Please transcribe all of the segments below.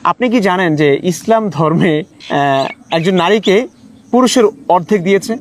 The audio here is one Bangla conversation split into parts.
আপনি কি জানেন যে ইসলাম ধর্মে একজন নারীকে পুরুষের অর্ধেক দিয়েছে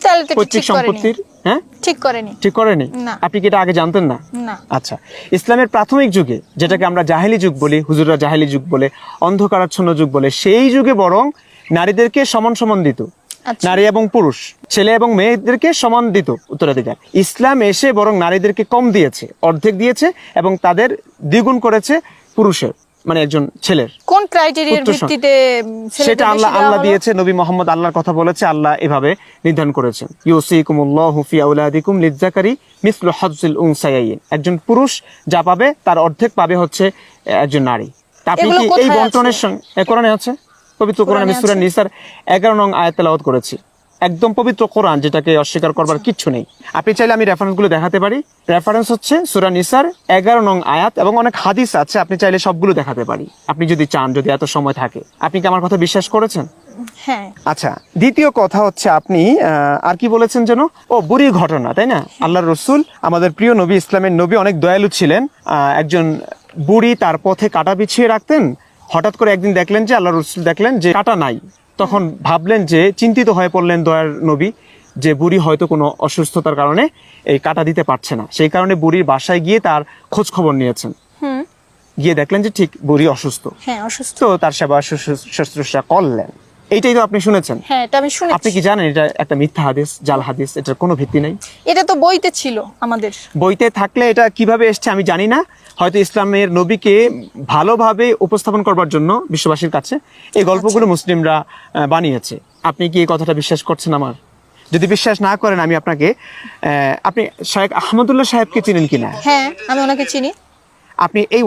তাহলে তো পৈতৃক ঠিক করেনি। সম্পত্তির? হ্যাঁ, ঠিক করেনি। ঠিক করেনি। না। আপনি কি এটা আগে জানতেন না? না। আচ্ছা, ইসলামের প্রাথমিক যুগে, যেটাকে আমরা জাহেলি যুগ বলি, হুজুররা জাহেলি যুগ বলে, অন্ধকারাচ্ছন্ন যুগ বলে, সেই যুগে বরং নারীদেরকে সমান সমান দিত। আচ্ছা। নারী এবং পুরুষ, ছেলে এবং মেয়েদেরকে সমান দিত উত্তরাধিকার। ইসলাম এসে বরং নারীদেরকে কম দিয়েছে, অর্ধেক দিয়েছে, এবং তাদের দ্বিগুণ করেছে পুরুষের, মানে একজন ছেলের। কোন ক্রাইটেরিয়ার উত্তর সম- ভিত্তিতে সেটা আল্লাহ দিয়েছে, নবী মোহাম্মদ আল্লাহর কথা বলেছে, আল্লাহ এভাবে নির্ধারণ করেছেন। ইউসিকুমুল্লাহু ফি আওলাদিকুম লিযযাকারি মিসলু হাজ্জিল উনসায়াইন। একজন পুরুষ যা পাবে তার অর্ধেক পাবে হচ্ছে একজন নারী। তা আপনি এগুলো কি এই কোথায় বন্টনের আছে? সঙ্গে কোরআনে আছে? পবিত্র কোরআনে কোরআনে সূরা আছে? নিসার 11 নং আয়াত তেলাওয়াত করেছি। একদম পবিত্র কোরআন, যেটাকে অস্বীকার করবার কিচ্ছু নেই। আপনি চাইলে আমি রেফারেন্সগুলো দেখাতে পারি। রেফারেন্স হচ্ছে সূরা নিসার 11 নং আয়াত, এবং অনেক হাদিস আছে, আপনি চাইলে সবগুলো দেখাতে পারি, আপনি যদি চান, যদি এত সময় থাকে। আপনি কি আমার কথা বিশ্বাস করেছেন? হ্যাঁ। আচ্ছা, দ্বিতীয় কথা হচ্ছে আপনি আর কি বলেছেন যেন? ও, বুড়ির ঘটনা, তাই না? আল্লাহর রসুল, আমাদের প্রিয় নবী, ইসলামের নবী, অনেক দয়ালু ছিলেন। একজন বুড়ি তার পথে কাঁটা বিছিয়ে রাখতেন। হঠাৎ করে একদিন দেখলেন যে, আল্লাহর রসুল দেখলেন যে কাঁটা নাই। তখন ভাবলেন, যে চিন্তিত হয়ে পড়লেন দয়ার নবী, যে বুড়ি হয়তো কোনো অসুস্থতার কারণে এই কাঁটা দিতে পারছে না। সেই কারণে বুড়ির বাসায় গিয়ে তার খোঁজ খবর নিয়েছেন। গিয়ে দেখলেন যে ঠিক বুড়ি অসুস্থ। হ্যাঁ, অসুস্থ। তো তার সেবা শুশ্রূষা করলেন। এইটাই তো আপনি শুনেছেন। হ্যাঁ, এটা আমি শুনেছি। আপনি কি জানেন এটা একটা মিথ্যা হাদিস, জাল হাদিস, এটার কোনো ভিত্তি নেই? এটা তো বইতে ছিল আমাদের। বইতে থাকলে এটা কিভাবে এসছে আমি জানি না। হয়তো ইসলামের নবীকে ভালোভাবে উপস্থাপন করবার জন্য বিশ্ববাসীর কাছে এই গল্পগুলো মুসলিমরা বানিয়েছে। আপনি কি এই কথাটা বিশ্বাস করছেন আমার? যদি বিশ্বাস না করেন, আমি আপনাকে আপনি শায়েখ আহমদুল্লাহ সাহেবকে চিনেন কিনা? হ্যাঁ, আমি ওনাকে চিনি। আপনি এই